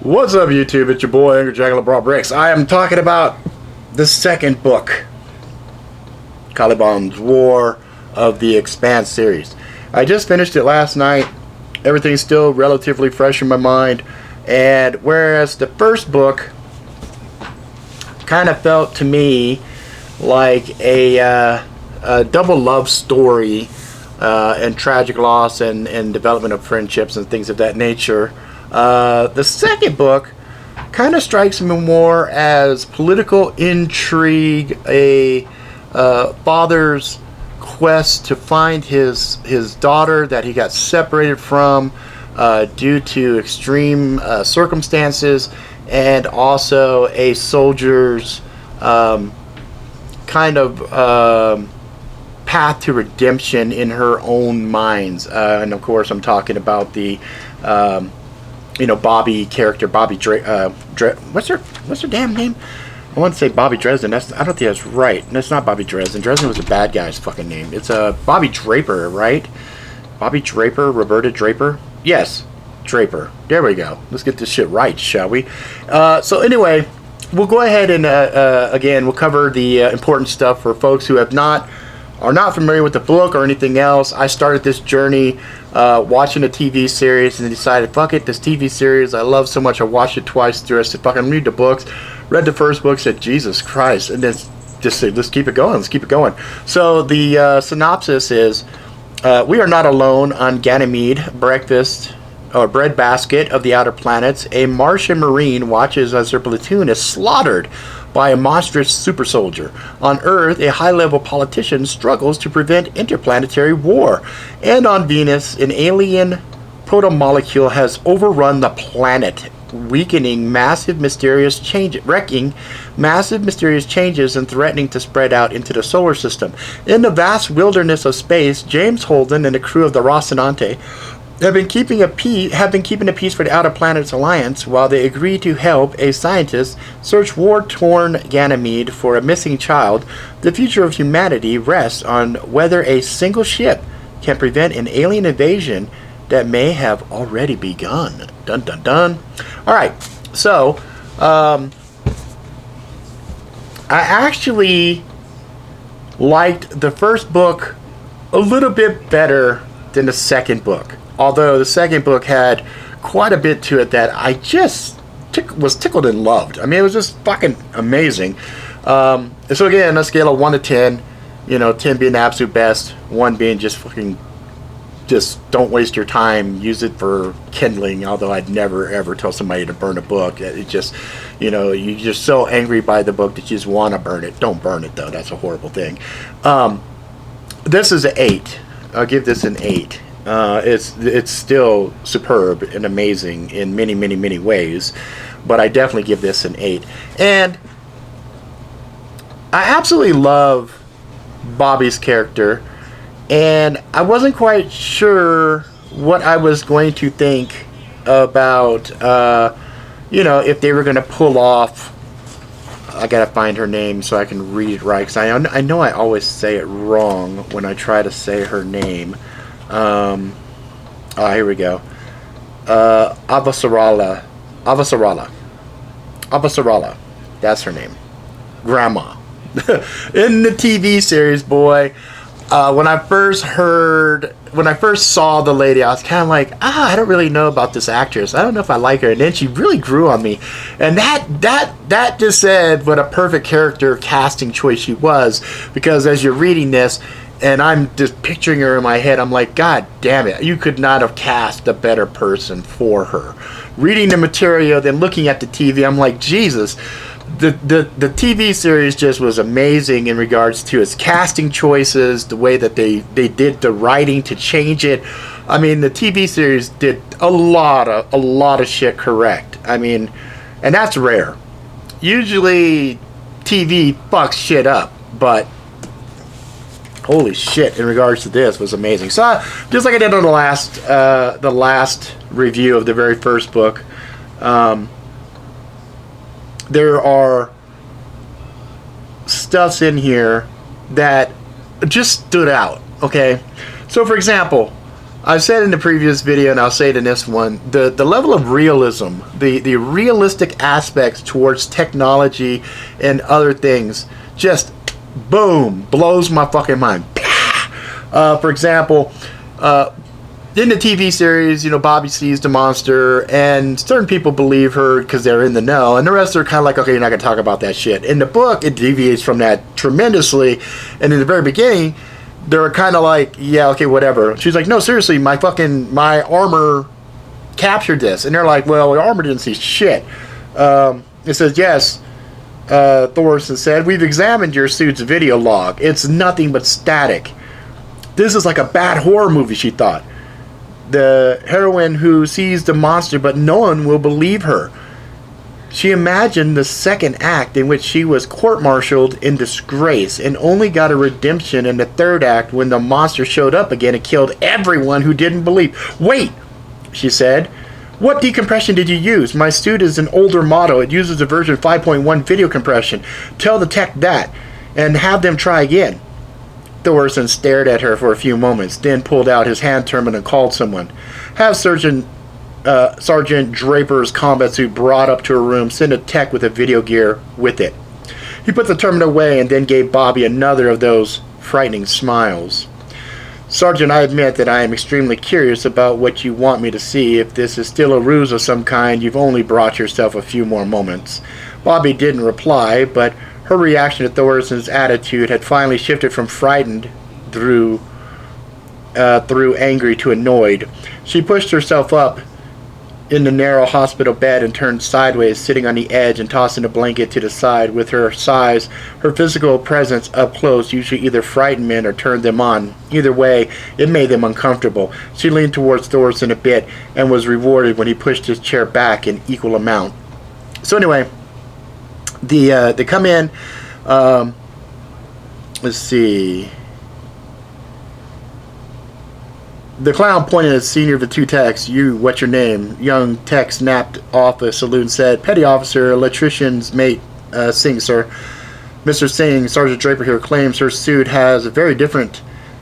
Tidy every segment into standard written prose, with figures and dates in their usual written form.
What's up, YouTube? It's your boy, Angry Jackalope. I am talking about the second book, Caliban's War of the Expanse series. I just finished it last night. Everything's still relatively fresh in my mind. And whereas the first book kind of felt to me like a double love story and tragic loss and development of friendships and things of that nature, the second book kind of strikes me more as political intrigue, a father's quest to find his daughter that he got separated from due to extreme circumstances, and also a soldier's kind of path to redemption in her own minds. And of course I'm talking about the Bobby character, Bobby what's her damn name? I want to say Bobby Dresden. I don't think that's right. That's not Bobby Dresden. Dresden was a bad guy's fucking name. It's Bobby Draper, right? Bobby Draper, Roberta Draper. Yes, Draper. There we go. Let's get this shit right, shall we? So anyway, we'll go ahead and again we'll cover the important stuff for folks who are not familiar with the book or anything else. I started this journey watching a TV series and decided, fuck it, this TV series I love so much, I watched it twice through. I said, fucking read the books. Read the first book, said, Jesus Christ, and then just said, let's keep it going. So the synopsis is, we are not alone on Ganymede, breadbasket of the outer planets. A Martian Marine watches as her platoon is slaughtered by a monstrous super soldier. On Earth, a high-level politician struggles to prevent interplanetary war. And on Venus, an alien protomolecule has overrun the planet, wrecking massive mysterious changes and threatening to spread out into the solar system. In the vast wilderness of space, James Holden and the crew of the Rocinante have been keeping the peace for the Outer Planets Alliance while they agree to help a scientist search war-torn Ganymede for a missing child. The future of humanity rests on whether a single ship can prevent an alien invasion that may have already begun. Dun dun dun. Alright, so I actually liked the first book a little bit better than the second book. Although the second book had quite a bit to it that I just was tickled and loved. I mean, it was just fucking amazing. So again, on a scale of 1 to 10, 10 being the absolute best, 1 being just fucking, just don't waste your time, use it for kindling, although I'd never ever tell somebody to burn a book. It just, you're just so angry by the book that you just want to burn it. Don't burn it, though. That's a horrible thing. This is an 8. I'll give this an 8. It's still superb and amazing in many, many, many ways, but I definitely give this an 8. And I absolutely love Bobby's character, and I wasn't quite sure what I was going to think about, if they were going to pull off. I gotta find her name so I can read it right, because I know I always say it wrong when I try to say her name. Here we go. Avasarala. That's her name. Grandma. In the TV series, boy, when I first saw the lady, I was kind of like, I don't really know about this actress. I don't know if I like her. And then she really grew on me. And that just said what a perfect character casting choice she was, because as you're reading this, and I'm just picturing her in my head, I'm like, God damn it, you could not have cast a better person for her. Reading the material, then looking at the TV, I'm like, Jesus, the TV series just was amazing in regards to its casting choices, the way that they did the writing to change it. I mean, the TV series did a lot of shit correct. I mean, and that's rare. Usually TV fucks shit up, but holy shit, in regards to this, was amazing. So, just like I did on the last review of the very first book, there are stuffs in here that just stood out, okay? So, for example, I said in the previous video, and I'll say it in this one, the level of realism, the realistic aspects towards technology and other things, just boom, blows my fucking mind. For example, in the TV series, you know, Bobby sees the monster, and certain people believe her because they're in the know, and the rest are kind of like, okay, you're not going to talk about that shit. In the book, it deviates from that tremendously, and in the very beginning, they're kind of like, yeah, okay, whatever. She's like, no, seriously, my armor captured this. And they're like, well, the armor didn't see shit. It says, yes, Thorson said, we've examined your suit's video log. It's nothing but static. This is like a bad horror movie, she thought. The heroine who sees the monster, but no one will believe her. She imagined the second act in which she was court-martialed in disgrace and only got a redemption in the third act when the monster showed up again and killed everyone who didn't believe. Wait, she said. What decompression did you use? My suit is an older model. It uses a version 5.1 video compression. Tell the tech that and have them try again. Thorson stared at her for a few moments, then pulled out his hand terminal and called someone. Have Sergeant Draper's combat suit brought up to her room. Send a tech with a video gear with it. He put the terminal away and then gave Bobby another of those frightening smiles. Sergeant, I admit that I am extremely curious about what you want me to see. If this is still a ruse of some kind, you've only brought yourself a few more moments. Bobby didn't reply, but her reaction to Thorson's attitude had finally shifted from frightened through angry to annoyed. She pushed herself up in the narrow hospital bed and turned sideways, sitting on the edge and tossing a blanket to the side. With her size, her physical presence up close usually either frightened men or turned them on. Either way, it made them uncomfortable. She leaned towards Thorson a bit and was rewarded when he pushed his chair back in equal amount. So anyway, they come in. Let's see. The clown pointed at senior of the two techs. You, what's your name? Young tech snapped off a salute and said, Petty Officer, electrician's mate, Singh, sir. Mr. Singh, Sergeant Draper here, claims her suit has a very different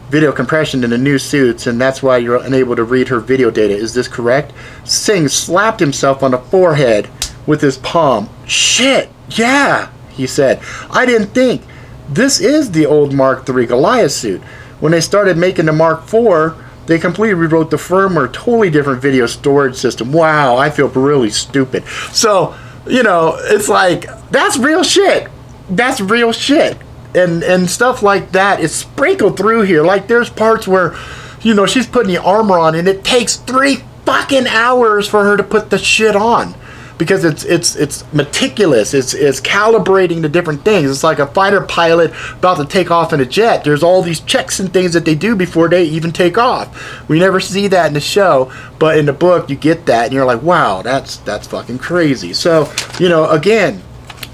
video compression than the new suits, and that's why you're unable to read her video data. Is this correct? Singh slapped himself on the forehead with his palm. Shit, yeah, he said. I didn't think. This is the old Mark III Goliath suit. When they started making the Mark IV, they completely rewrote the firmware, totally different video storage system. Wow, I feel really stupid. So, you know, it's like, that's real shit. That's real shit. And stuff like that is sprinkled through here. Like, there's parts where, you know, she's putting the armor on and it takes 3 fucking hours for her to put the shit on. Because it's meticulous. It's calibrating the different things. It's like a fighter pilot about to take off in a jet. There's all these checks and things that they do before they even take off. We never see that in the show, but in the book you get that, and you're like, wow, that's fucking crazy. So, you know, again,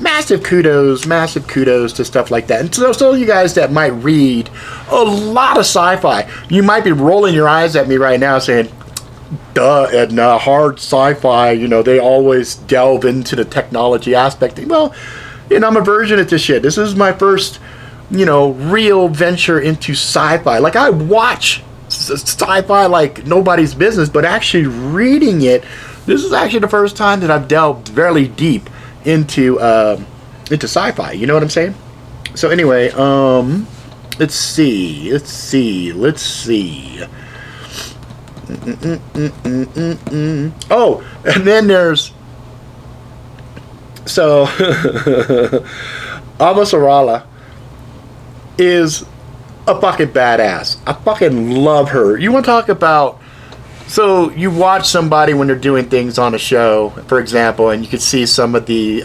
massive kudos to stuff like that. And so you guys that might read a lot of sci-fi, you might be rolling your eyes at me right now saying, duh, Edna, hard sci-fi, you know, they always delve into the technology aspect. Well, you know, I'm a virgin at this shit. This is my first, you know, real venture into sci-fi. Like, I watch sci-fi like nobody's business, but actually reading it, this is actually the first time that I've delved very deep into sci-fi. You know what I'm saying? So anyway, let's see. Oh, and then there's Amos is a fucking badass. I fucking love her. You want to talk about, so you watch somebody when they're doing things on a show, for example, and you can see some of the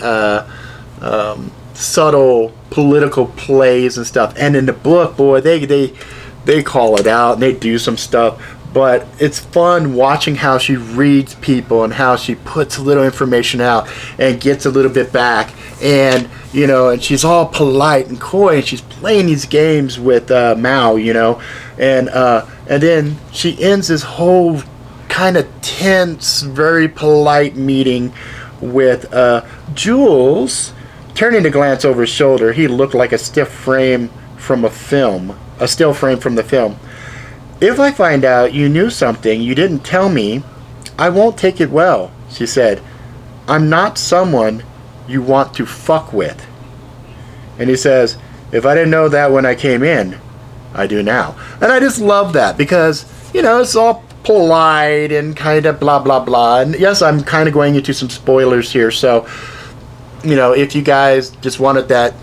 subtle political plays and stuff, and in the book, boy, they call it out and they do some stuff. But it's fun watching how she reads people and how she puts a little information out and gets a little bit back. And, you know, and she's all polite and coy, and she's playing these games with Mao, you know. And then she ends this whole kind of tense, very polite meeting with Jules. Turning to glance over his shoulder, he looked like a still frame from the film. If I find out you knew something you didn't tell me, I won't take it well, she said. I'm not someone you want to fuck with. And he says, if I didn't know that when I came in, I do now. And I just love that because, you know, it's all polite and kind of blah, blah, blah. And yes, I'm kind of going into some spoilers here. So, you know, if you guys just wanted that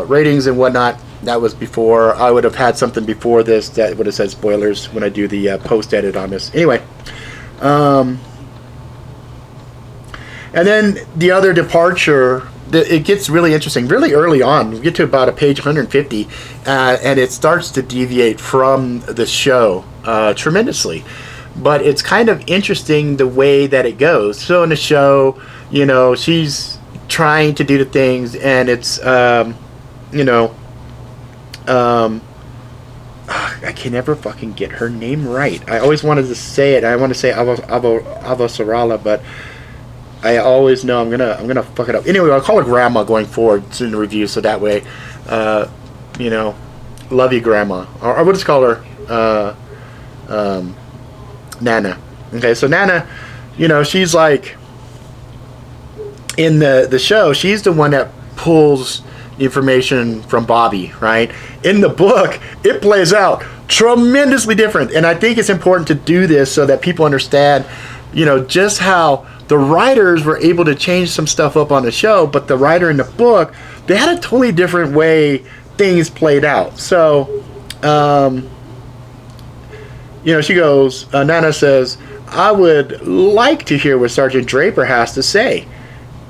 ratings and whatnot, that was before. I would have had something before this that would have said spoilers when I do the post edit on this. Anyway, and then the other departure, it gets really interesting. Really early on, we get to about a page 150, and it starts to deviate from the show tremendously. But it's kind of interesting the way that it goes. So in the show, you know, she's trying to do the things, and it's, you know, I can never fucking get her name right. I always wanted to say it. I want to say Avasarala, but I always know I'm gonna fuck it up. Anyway, I'll call her Grandma going forward in the review, so that way, you know, love you, Grandma. Or I would just call her Nana. Okay, so Nana, you know, she's like in the show. She's the one that pulls information from Bobby, right? In the book, it plays out tremendously different, and I think it's important to do this so that people understand, you know, just how the writers were able to change some stuff up on the show, but the writer in the book, they had a totally different way things played out. So, you know, she goes, Nana says, I would like to hear what Sergeant Draper has to say.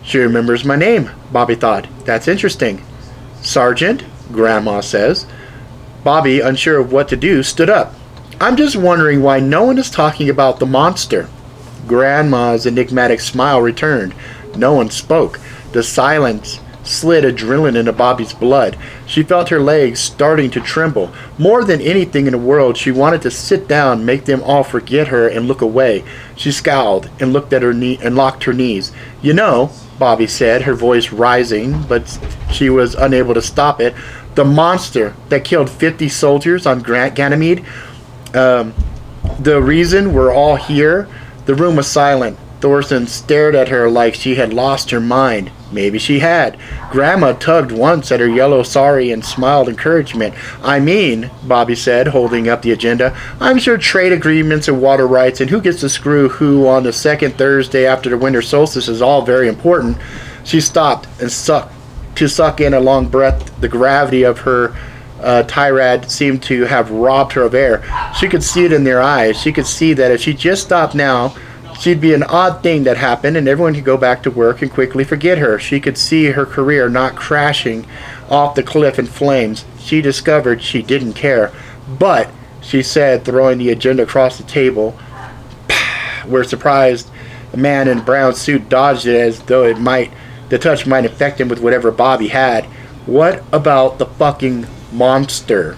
She remembers my name, Bobby thought. That's interesting. Sergeant, Grandma says. Bobby, unsure of what to do, stood up. I'm just wondering why no one is talking about the monster. Grandma's enigmatic smile returned. No one spoke. The silence slid adrenaline into Bobby's blood. She felt her legs starting to tremble. More than anything in the world, she wanted to sit down, make them all forget her, and look away. She scowled and looked at her knee and locked her knees. You know, Bobby said, her voice rising, but she was unable to stop it. The monster that killed 50 soldiers on Ganymede. The reason we're all here. The room was silent. Thorson stared at her like she had lost her mind. Maybe she had. Grandma tugged once at her yellow sari and smiled encouragement. I mean, Bobby said, holding up the agenda, I'm sure trade agreements and water rights and who gets to screw who on the second Thursday after the winter solstice is all very important. She stopped and suck in a long breath. The gravity of her tirade seemed to have robbed her of air. She could see it in their eyes. She could see that if she just stopped now, she'd be an odd thing that happened and everyone could go back to work and quickly forget her. She could see her career not crashing off the cliff in flames. She discovered she didn't care. But, she said, throwing the agenda across the table, we're surprised the man in a brown suit dodged it as though the touch might infect him with whatever Bobby had. What about the fucking monster?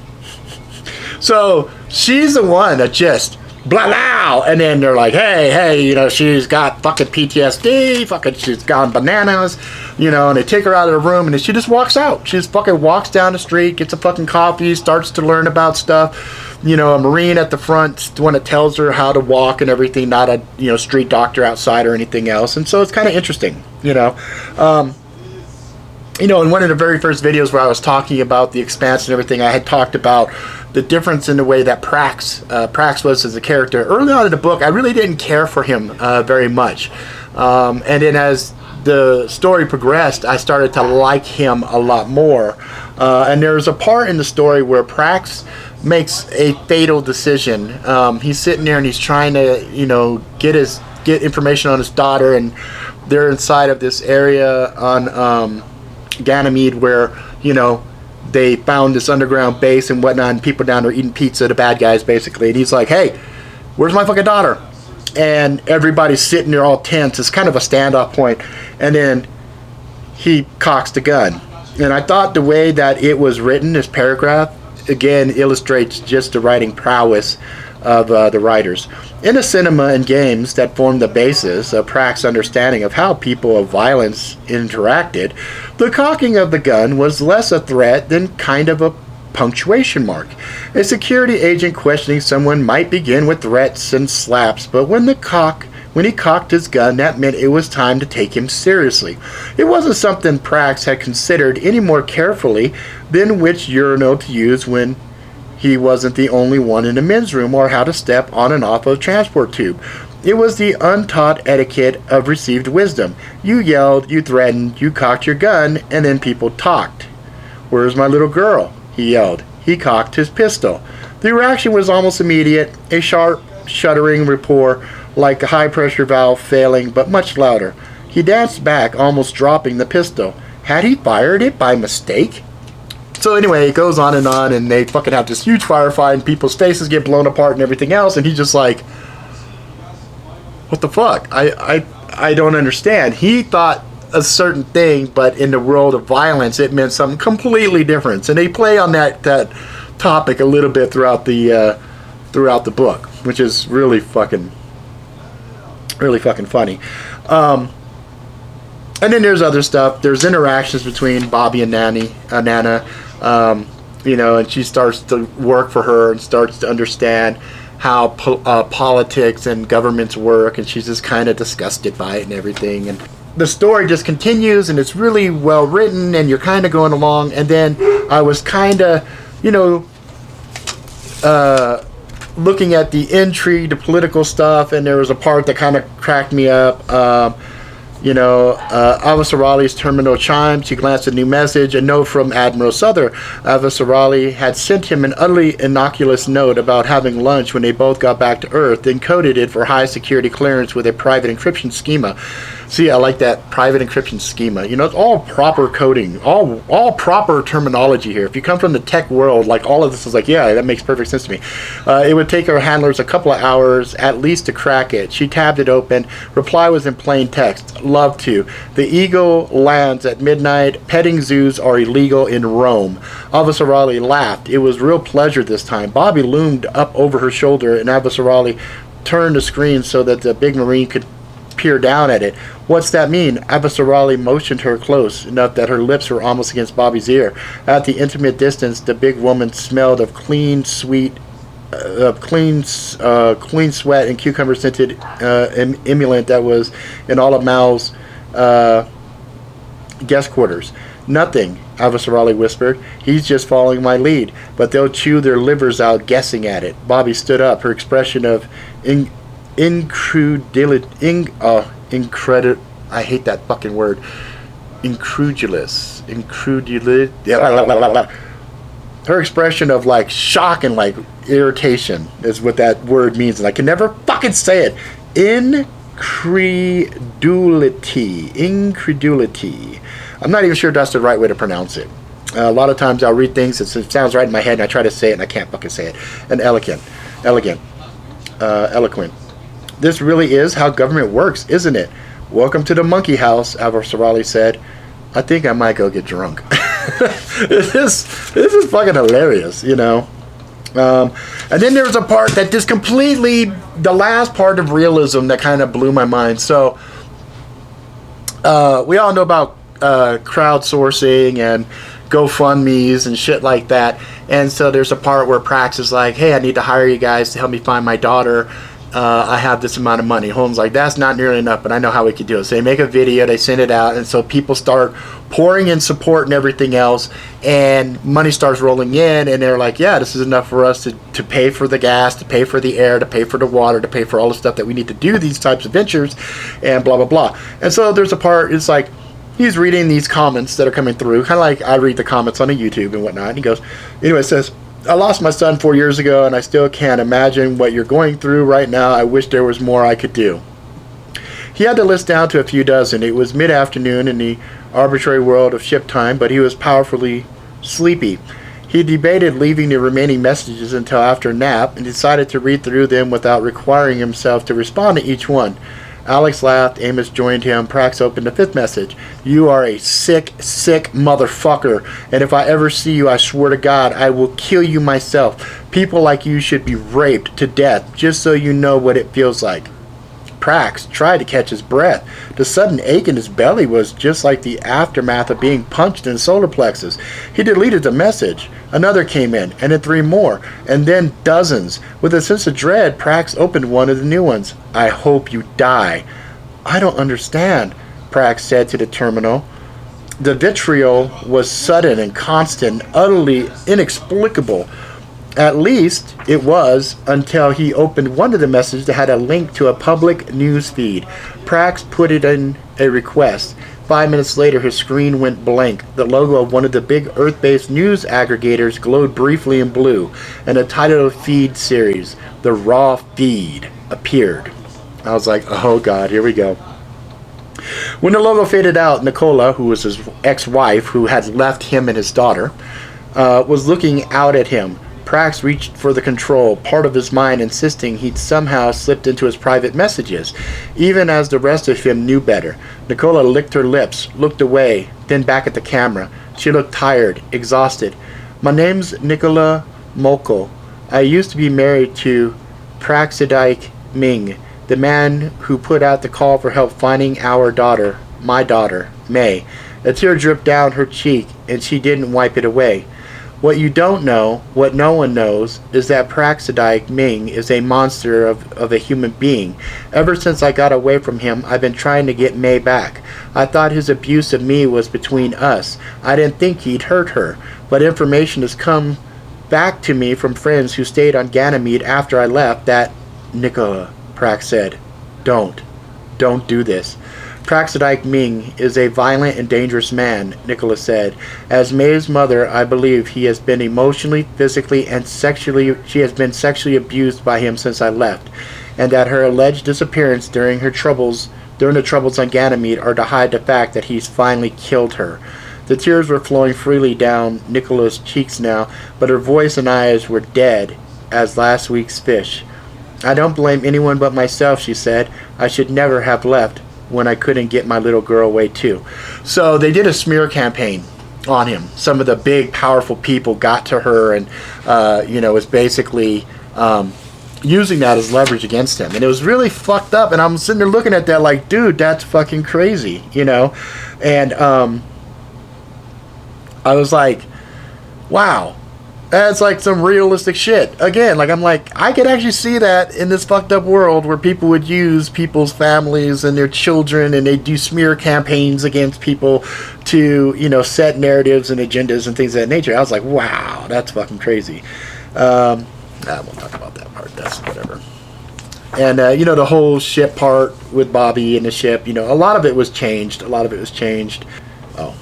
So, she's the one that just blah blah, and then they're like, hey, you know, she's got fucking PTSD, fucking she's gone bananas, you know, and they take her out of the room, and then she just walks out. She just fucking walks down the street, gets a fucking coffee, starts to learn about stuff. You know, a Marine at the front, the one that tells her how to walk and everything, not a, you know, street doctor outside or anything else. And so it's kind of interesting, you know. You know, in one of the very first videos where I was talking about the Expanse and everything, I had talked about the difference in the way that Prax was as a character. Early on in the book, I really didn't care for him very much. And then as the story progressed, I started to like him a lot more. And there's a part in the story where Prax makes a fatal decision. He's sitting there and he's trying to, you know, get information on his daughter, and they're inside of this area on Ganymede where, you know, they found this underground base and whatnot, and people down there eating pizza, the bad guys basically, and he's like, hey, where's my fucking daughter? And everybody's sitting there all tense. It's kind of a standoff point, and then he cocks the gun. And I thought the way that it was written, this paragraph, again illustrates just the writing prowess of the writers. In the cinema and games that formed the basis of Prax's understanding of how people of violence interacted, the cocking of the gun was less a threat than kind of a punctuation mark. A security agent questioning someone might begin with threats and slaps, but when he cocked his gun, that meant it was time to take him seriously. It wasn't something Prax had considered any more carefully than which urinal to use when he wasn't the only one in the men's room, or how to step on and off a transport tube. It was the untaught etiquette of received wisdom. You yelled, you threatened, you cocked your gun, and then people talked. "Where's my little girl?" he yelled. He cocked his pistol. The reaction was almost immediate, a sharp, shuddering report like a high-pressure valve failing, but much louder. He danced back, almost dropping the pistol. Had he fired it by mistake? So anyway, it goes on, and they fucking have this huge firefight, and people's faces get blown apart and everything else, and he's just like, what the fuck? I don't understand. He thought a certain thing, but in the world of violence, it meant something completely different. And they play on that topic a little bit throughout the book, which is really fucking funny. And then there's other stuff. There's interactions between Bobby and Nana, and she starts to work for her and starts to understand how politics and governments work, and she's just kind of disgusted by it and everything. And the story just continues, and it's really well written, and you're kind of going along. And then I was kind of, looking at the intrigue, the political stuff, and there was a part that kind of cracked me up. Avasarali's terminal chimed. She glanced at a new message, a note from Admiral Souther. Avasarali had sent him an utterly innocuous note about having lunch when they both got back to Earth, then coded it for high security clearance with a private encryption schema. See, I like that private encryption schema. It's all proper coding, all proper terminology here. If you come from the tech world, like all of this is like, yeah, that makes perfect sense to me. It would take our handlers a couple of hours at least to crack it. She tabbed it open. Reply was in plain text. Love to. The Eagle lands at midnight. Petting zoos are illegal in Rome. Avasarali laughed. It was real pleasure this time. Bobby loomed up over her shoulder, and Avasarali turned the screen so that the big Marine could peer down at it. What's that mean? Avasarali motioned her close enough that her lips were almost against Bobby's ear. At the intimate distance, the big woman smelled of clean sweat and cucumber-scented emulant that was in all of Mal's guest quarters. Nothing, Avasarali whispered. He's just following my lead, but they'll chew their livers out guessing at it. Bobby stood up, her expression of incredulity. I hate that fucking word. Incredulous. Her expression of like shock and like irritation is what that word means, and I can never fucking say it. Incredulity. I'm not even sure that's the right way to pronounce it. A lot of times I'll read things, it sounds right in my head, and I try to say it, and I can't fucking say it. And eloquent. This really is how government works, isn't it? Welcome to the monkey house, Avasarali said. I think I might go get drunk. This is fucking hilarious, And then there was a part that just completely, the last part of realism that kind of blew my mind. So, we all know about crowdsourcing and GoFundMe's and shit like that. And so there's a part where Prax is like, hey, I need to hire you guys to help me find my daughter. I have this amount of money. Holmes like, that's not nearly enough, but I know how we could do it. So they make a video, they send it out, and so people start pouring in support and everything else, and money starts rolling in, and they're like, yeah, this is enough for us to pay for the gas, to pay for the air, to pay for the water, to pay for all the stuff that we need to do these types of ventures, and blah, blah, blah. And so there's a part, it's like, he's reading these comments that are coming through, kind of like I read the comments on a YouTube and whatnot, and he goes, anyway, it says, I lost my son 4 years ago, and I still can't imagine what you're going through right now. I wish there was more I could do. He had to list down to a few dozen. It was mid-afternoon in the arbitrary world of ship time, but he was powerfully sleepy. He debated leaving the remaining messages until after a nap and decided to read through them without requiring himself to respond to each one. Alex laughed. Amos joined him. Prax opened the fifth message. You are a sick, sick motherfucker. And if I ever see you, I swear to God, I will kill you myself. People like you should be raped to death, just so you know what it feels like. Prax tried to catch his breath. The sudden ache in his belly was just like the aftermath of being punched in the solar plexus. He deleted the message. Another came in, and then 3 more, and then dozens. With a sense of dread, Prax opened one of the new ones. I hope you die. I don't understand, Prax said to the terminal. The vitriol was sudden and constant, utterly inexplicable. At least it was until he opened one of the messages that had a link to a public news feed. Prax put it in a request. 5 minutes later, his screen went blank. The logo of one of the big Earth-based news aggregators glowed briefly in blue, and the title of the feed series, The Raw Feed, appeared. I was like, oh God, here we go. When the logo faded out, Nicola, who was his ex-wife, who had left him and his daughter, was looking out at him. Prax reached for the control, part of his mind insisting he'd somehow slipped into his private messages, even as the rest of him knew better. Nicola licked her lips, looked away, then back at the camera. She looked tired, exhausted. My name's Nicola Molko. I used to be married to Praxidike Ming, the man who put out the call for help finding our daughter, my daughter, May. A tear dripped down her cheek, and she didn't wipe it away. What you don't know, what no one knows, is that Praxidike Ming is a monster of a human being. Ever since I got away from him, I've been trying to get May back. I thought his abuse of me was between us. I didn't think he'd hurt her, but information has come back to me from friends who stayed on Ganymede after I left that... Nicola, Prax said, Don't do this. Praxidike Ming is a violent and dangerous man, Nicola said. As May's mother, I believe he has been emotionally, physically, and she has been sexually abused by him since I left, and that her alleged disappearance during the troubles on Ganymede are to hide the fact that he's finally killed her. The tears were flowing freely down Nicola's cheeks now, but her voice and eyes were dead as last week's fish. I don't blame anyone but myself, she said. I should never have left when I couldn't get my little girl away too. So they did a smear campaign on him. Some of the big, powerful people got to her and, was basically using that as leverage against him. And it was really fucked up. And I'm sitting there looking at that like, dude, that's fucking crazy, And I was like, wow. That's like some realistic shit. Again, I'm like, I could actually see that in this fucked up world where people would use people's families and their children and they do smear campaigns against people to, set narratives and agendas and things of that nature. I was like, wow, that's fucking crazy. I won't talk about that part. That's whatever. And, the whole ship part with Bobby and the ship, a lot of it was changed. Oh.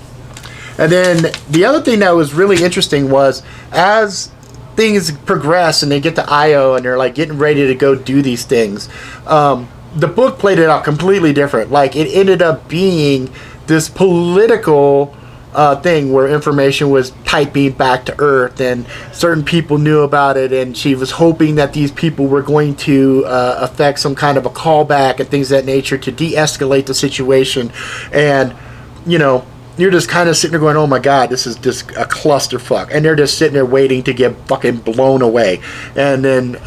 And then the other thing that was really interesting was as things progress and they get to Io and they're like getting ready to go do these things, the book played it out completely different. Like it ended up being this political thing where information was typing back to Earth and certain people knew about it, and she was hoping that these people were going to affect some kind of a callback and things of that nature to de-escalate the situation. And you're just kind of sitting there going, oh my God, this is just a clusterfuck. And they're just sitting there waiting to get fucking blown away. And then,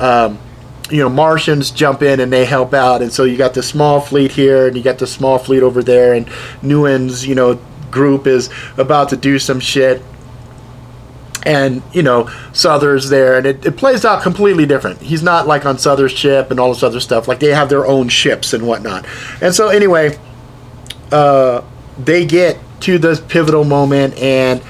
Martians jump in and they help out. And so you got the small fleet here and you got the small fleet over there. And Nguyen's, group is about to do some shit. And, Souther's there. And it plays out completely different. He's not like on Souther's ship and all this other stuff. Like they have their own ships and whatnot. And so anyway, they get to this pivotal moment, and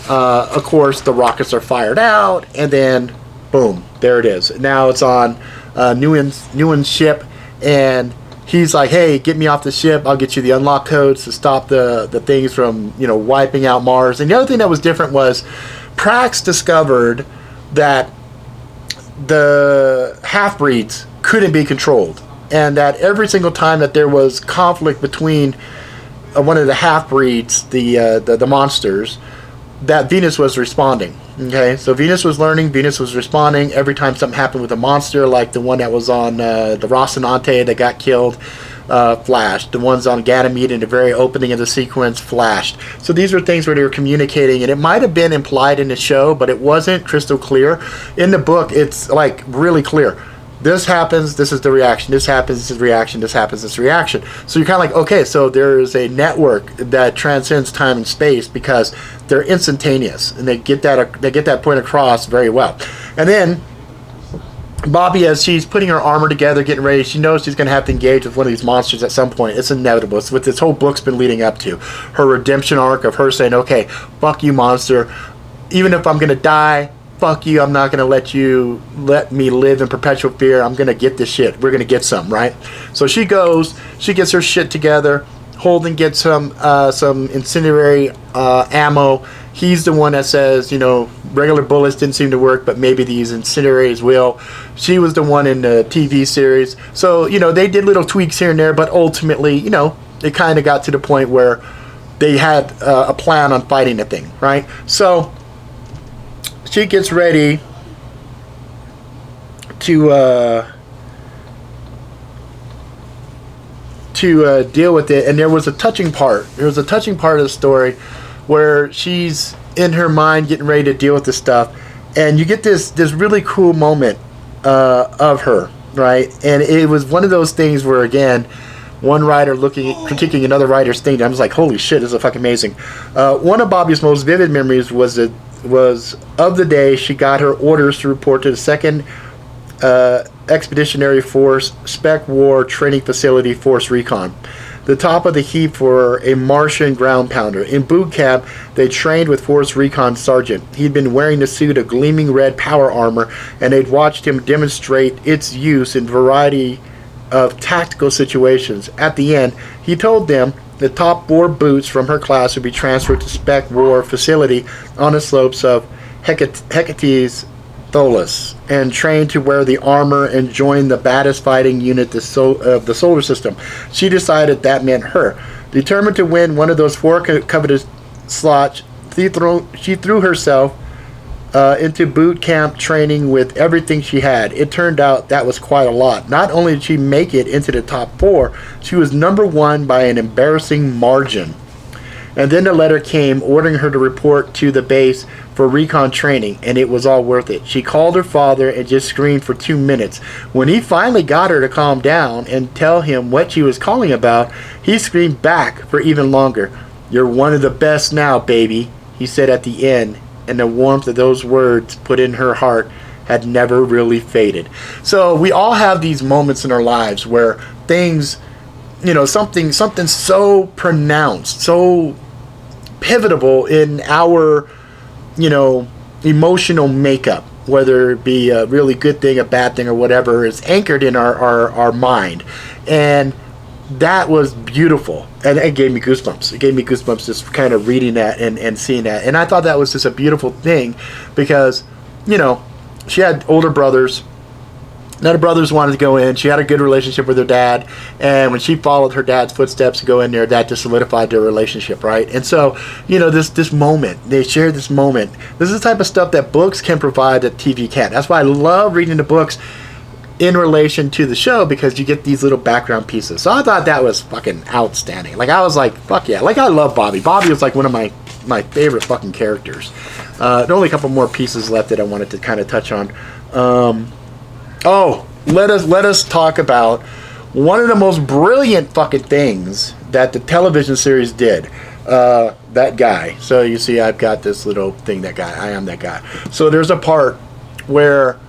of course the rockets are fired out, and then boom, there it is. Now it's on Nguyen's ship, and he's like, hey, get me off the ship, I'll get you the unlock codes to stop the things from wiping out Mars. And the other thing that was different was Prax discovered that the Halfbreeds couldn't be controlled, and that every single time that there was conflict between one of the Halfbreeds, the monsters, that Venus was responding. Okay, so Venus was learning, Venus was responding every time something happened with a monster, like the one that was on the Rocinante that got killed, flashed. The ones on Ganymede in the very opening of the sequence flashed. So these were things where they were communicating, and it might have been implied in the show, but it wasn't crystal clear. In the book, it's like really clear. this happens, this is the reaction, this happens, this is reaction, this happens, this reaction. So you're kind of like, okay, so there's a network that transcends time and space because they're instantaneous, and they get that point across very well. And then Bobby, as she's putting her armor together, getting ready, she knows she's going to have to engage with one of these monsters at some point. It's inevitable. It's what this whole book's been leading up to. Her redemption arc of her saying, okay, fuck you, monster. Even if I'm going to die, fuck you. I'm not going to let me live in perpetual fear. I'm going to get this shit. We're going to get some, right? So she goes, she gets her shit together. Holden gets some incendiary ammo. He's the one that says, regular bullets didn't seem to work, but maybe these incendiaries will. She was the one in the TV series. So, they did little tweaks here and there, but ultimately, it kind of got to the point where they had a plan on fighting the thing, right? So she gets ready to deal with it, and there was a touching part. There was a touching part of the story where she's in her mind getting ready to deal with this stuff, and you get this really cool moment of her, right? And it was one of those things where, again, one writer critiquing another writer's thing. I was like, holy shit, this is fucking amazing. One of Bobby's most vivid memories was of the day she got her orders to report to the 2nd Expeditionary Force Spec War Training Facility Force Recon, the top of the heap for a Martian ground pounder. In boot camp, they trained with Force Recon Sergeant. He'd been wearing the suit of gleaming red power armor, and they'd watched him demonstrate its use in a variety of tactical situations. At the end, he told them the top 4 boots from her class would be transferred to Spec War facility on the slopes of Hecate's Tholis and trained to wear the armor and join the baddest fighting unit of the solar system. She decided that meant her. Determined to win one of those 4 coveted slots, she threw herself into boot camp training with everything she had. It turned out that was quite a lot. Not only did she make it into the top 4, she was number 1 by an embarrassing margin. And then the letter came ordering her to report to the base for recon training, and it was all worth it. She called her father and just screamed for 2 minutes. When he finally got her to calm down and tell him what she was calling about, he screamed back for even longer. "You're one of the best now, baby," he said at the end, and the warmth of those words put in her heart had never really faded. So we all have these moments in our lives where things, something so pronounced, so pivotal in our, emotional makeup, whether it be a really good thing, a bad thing, or whatever, is anchored in our mind. And that was beautiful. And it gave me goosebumps. It gave me goosebumps just kind of reading that and seeing that. And I thought that was just a beautiful thing because, she had older brothers. None of the brothers wanted to go in. She had a good relationship with her dad, and when she followed her dad's footsteps to go in there, that just solidified their relationship, right? And so, this moment, they shared this moment. This is the type of stuff that books can provide that TV can't. That's why I love reading the books in relation to the show, because you get these little background pieces. So I thought that was fucking outstanding. Like, I was like, fuck yeah. Like, I love Bobby. Bobby was like one of my favorite fucking characters. There are only a couple more pieces left that I wanted to kind of touch on. Let us talk about one of the most brilliant fucking things that the television series did. That guy. So you see, I've got this little thing, that guy. I am that guy. So there's a part where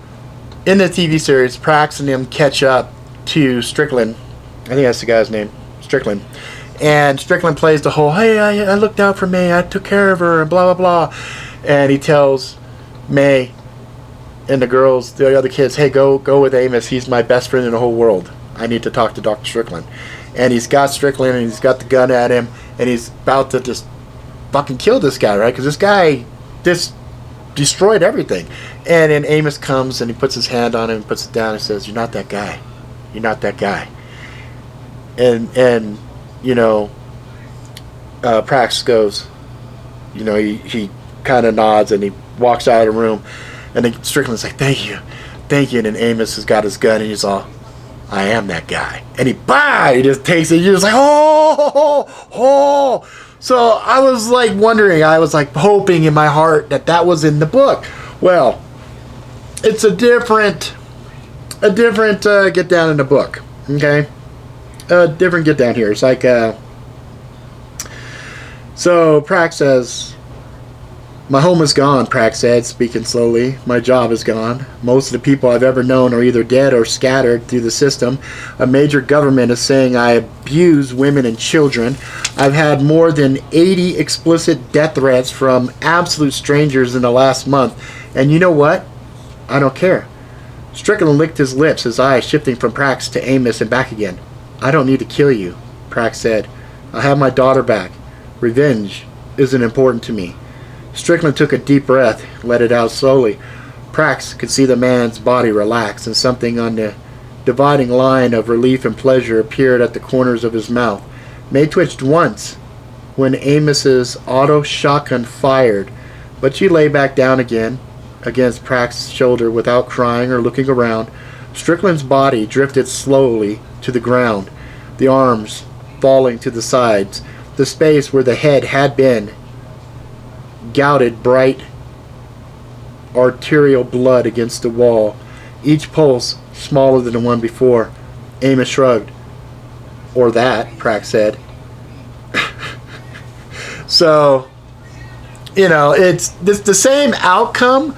in the TV series, Prax and them catch up to Strickland. I think that's the guy's name, Strickland. And Strickland plays the whole, hey, I looked out for May, I took care of her, and blah, blah, blah. And he tells May and the other kids, hey, go with Amos. He's my best friend in the whole world. I need to talk to Dr. Strickland. And he's got Strickland, and he's got the gun at him, and he's about to just fucking kill this guy, right? Because this guy just destroyed everything. And then Amos comes, and he puts his hand on him, and puts it down, and says, you're not that guy. You're not that guy. And Prax goes, he kind of nods, and he walks out of the room. And then Strickland's like, thank you. And then Amos has got his gun, and he's all, I am that guy. And he just takes it. You're just like, oh. So I was like wondering, I was like hoping in my heart that was in the book. Well, it's a different a different get down in the book. Okay, a different get down here. It's like so Prax says, "My home is gone," Prax said, speaking slowly. "My job is gone. Most of the people I've ever known are either dead or scattered through the system. A major government is saying I abuse women and children. I've had more than 80 explicit death threats from absolute strangers in the last month. And you know what? I don't care." Strickland licked his lips, his eyes shifting from Prax to Amos and back again. "I don't need to kill you," Prax said. "I'll have my daughter back. Revenge isn't important to me." Strickland took a deep breath, let it out slowly. Prax could see the man's body relax, and something on the dividing line of relief and pleasure appeared at the corners of his mouth. May twitched once when Amos's auto shotgun fired, but she lay back down again against Prax's shoulder without crying or looking around. Strickland's body drifted slowly to the ground, the arms falling to the sides. The space where the head had been gouted bright arterial blood against the wall, each pulse smaller than the one before. Amos shrugged. "Or that," Prax said. So, you know, it's the same outcome,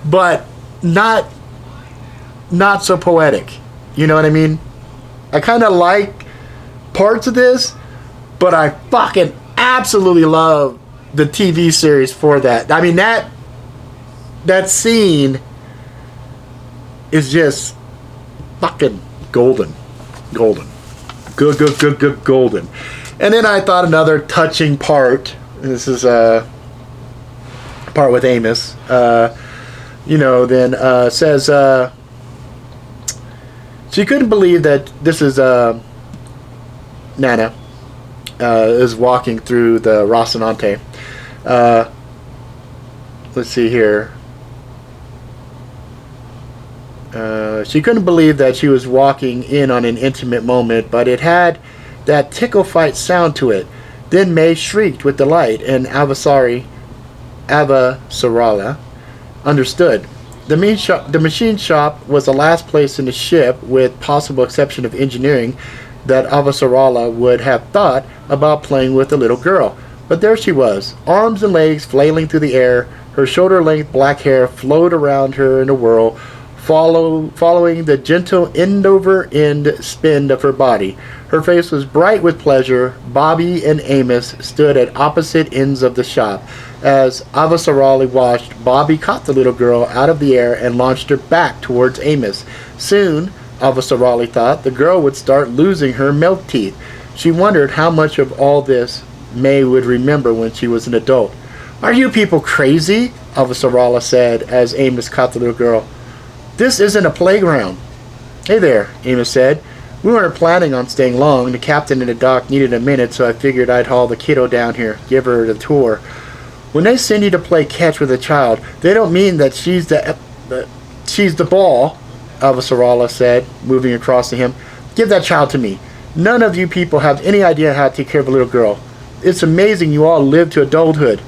but not so poetic. You know what I mean? I kind of like parts of this, but I fucking absolutely love the TV series for that. I mean, that scene is just fucking golden. Good golden. And then I thought another touching part, this is a part with Amos, says she couldn't believe that this is Nana is walking through the Rocinante. Let's see here. She couldn't believe that she was walking in on an intimate moment, but it had that tickle fight sound to it. Then May shrieked with delight, and Avasarala understood. The machine shop was the last place in the ship, with possible exception of engineering, that Avasarala would have thought about playing with a little girl. But there she was, arms and legs flailing through the air. Her shoulder-length black hair flowed around her in a whirl, following the gentle end-over-end spin of her body. Her face was bright with pleasure. Bobby and Amos stood at opposite ends of the shop. As Avasarala watched, Bobby caught the little girl out of the air and launched her back towards Amos. Soon, Avasarala thought, the girl would start losing her milk teeth. She wondered how much of all this May would remember when she was an adult. "Are you people crazy?" Avasarala said as Amos caught the little girl. "This isn't a playground." "Hey there," Amos said. "We weren't planning on staying long. The captain and the doc needed a minute, so I figured I'd haul the kiddo down here, give her the tour. When they send you to play catch with a child, they don't mean that she's the ball," Avasarala said, moving across to him. "Give that child to me. None of you people have any idea how to take care of a little girl. It's amazing you all live to adulthood."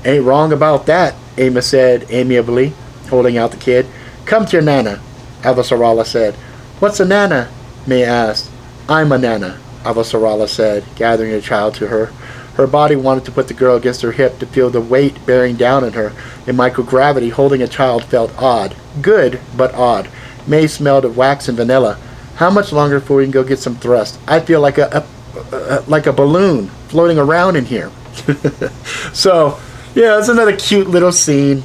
"Ain't wrong about that," Amos said amiably, holding out the kid. "Come to your Nana," Avasarala said. "What's a Nana?" May asked. "I'm a Nana," Avasarala said, gathering the child to her. Her body wanted to put the girl against her hip to feel the weight bearing down on her. In microgravity, holding a child felt odd. Good, but odd. May smelled of wax and vanilla. "How much longer before we can go get some thrust? I feel like a balloon floating around in here." So, yeah, it's another cute little scene,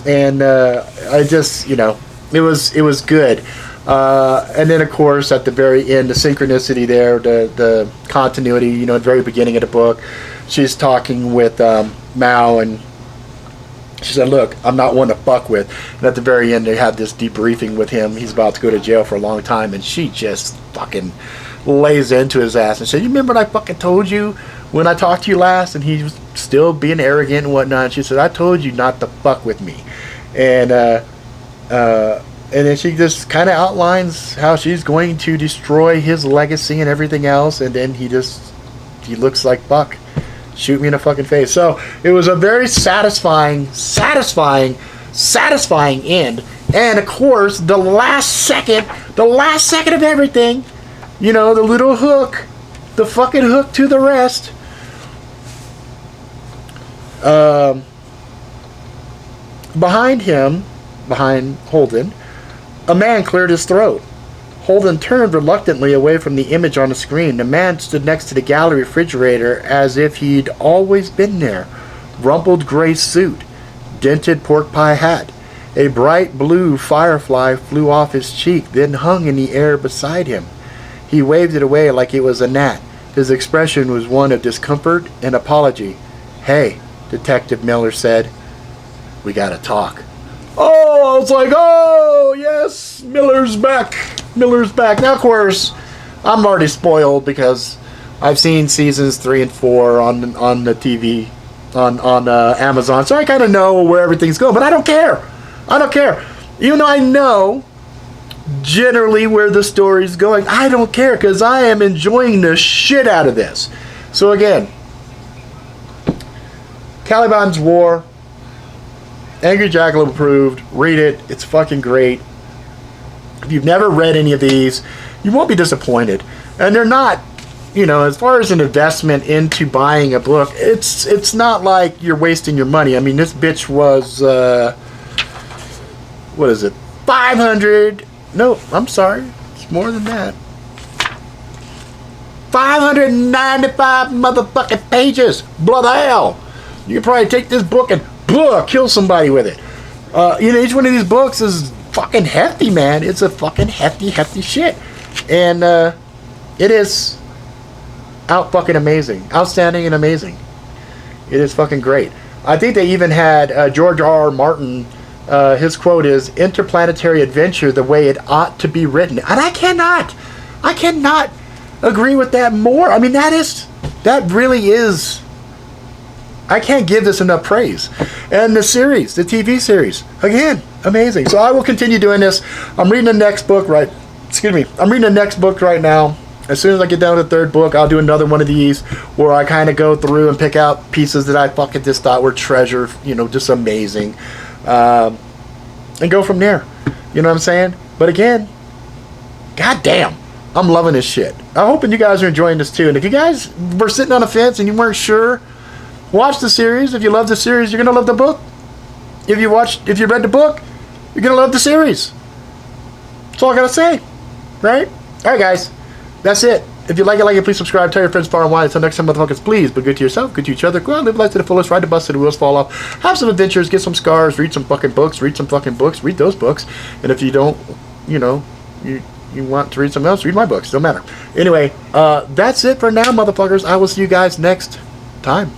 and I just, it was good. And then, of course, at the very end, the synchronicity there, the continuity, at the very beginning of the book, she's talking with Mao, and she said, "Look, I'm not one to fuck with." And at the very end, they have this debriefing with him. He's about to go to jail for a long time, and she just fucking lays into his ass and said, "You remember what I fucking told you when I talked to you last?" And he was still being arrogant and whatnot. And she said, "I told you not to fuck with me." And then she just kind of outlines how she's going to destroy his legacy and everything else. And then he looks like, "Fuck, shoot me in the fucking face." So it was a very satisfying end. And of course, the last second of everything, you know, the little hook, the fucking hook to the rest. Behind him, behind Holden, a man cleared his throat. Holden turned reluctantly away from the image on the screen. The man stood next to the gallery refrigerator as if he'd always been there. Rumpled gray suit, dented pork pie hat. A bright blue firefly flew off his cheek, then hung in the air beside him. He waved it away like it was a gnat. His expression was one of discomfort and apology. "Hey," Detective Miller said. "We gotta talk." Oh, I was like, oh, yes, Miller's back. Miller's back. Now, of course, I'm already spoiled because I've seen seasons 3 and 4 on the TV, on Amazon. So I kind of know where everything's going, but I don't care. I don't care. Even though I know generally where the story's going, I don't care because I am enjoying the shit out of this. So again, Caliban's War, Angry Jackalope approved. Read it. It's fucking great. If you've never read any of these, you won't be disappointed. And they're not, you know, as far as an investment into buying a book, it's not like you're wasting your money. I mean, this bitch was, what is it? 500. No, I'm sorry. It's more than that. 595 motherfucking pages. Bloody hell. You can probably take this book and kill somebody with it. You know, each one of these books is fucking hefty, man. It's a fucking hefty shit. And it is out fucking amazing. Outstanding and amazing. It is fucking great. I think they even had George R.R. Martin, his quote is, "Interplanetary adventure the way it ought to be written." And I cannot agree with that more. I mean, that really is, I can't give this enough praise. And the series, the TV series, again, amazing. So I will continue doing this. I'm reading the next book right now. As soon as I get done with the third book, I'll do another one of these where I kind of go through and pick out pieces that I fucking just thought were treasure, you know, just amazing. And go from there. You know what I'm saying? But again, goddamn, I'm loving this shit. I'm hoping you guys are enjoying this too. And if you guys were sitting on the fence and you weren't sure, watch the series. If you love the series, you're gonna love the book. If you read the book, you're gonna love the series. That's all I gotta say, right? All right, guys, that's it. If you like it, please subscribe. Tell your friends far and wide. Until next time, motherfuckers, please be good to yourself, good to each other. Go out and live life to the fullest. Ride the bus till the wheels fall off. Have some adventures. Get some scars. Read some fucking books. Read some fucking books. Read those books. And if you don't, you know, you want to read something else, read my books. Don't matter. Anyway, that's it for now, motherfuckers. I will see you guys next time.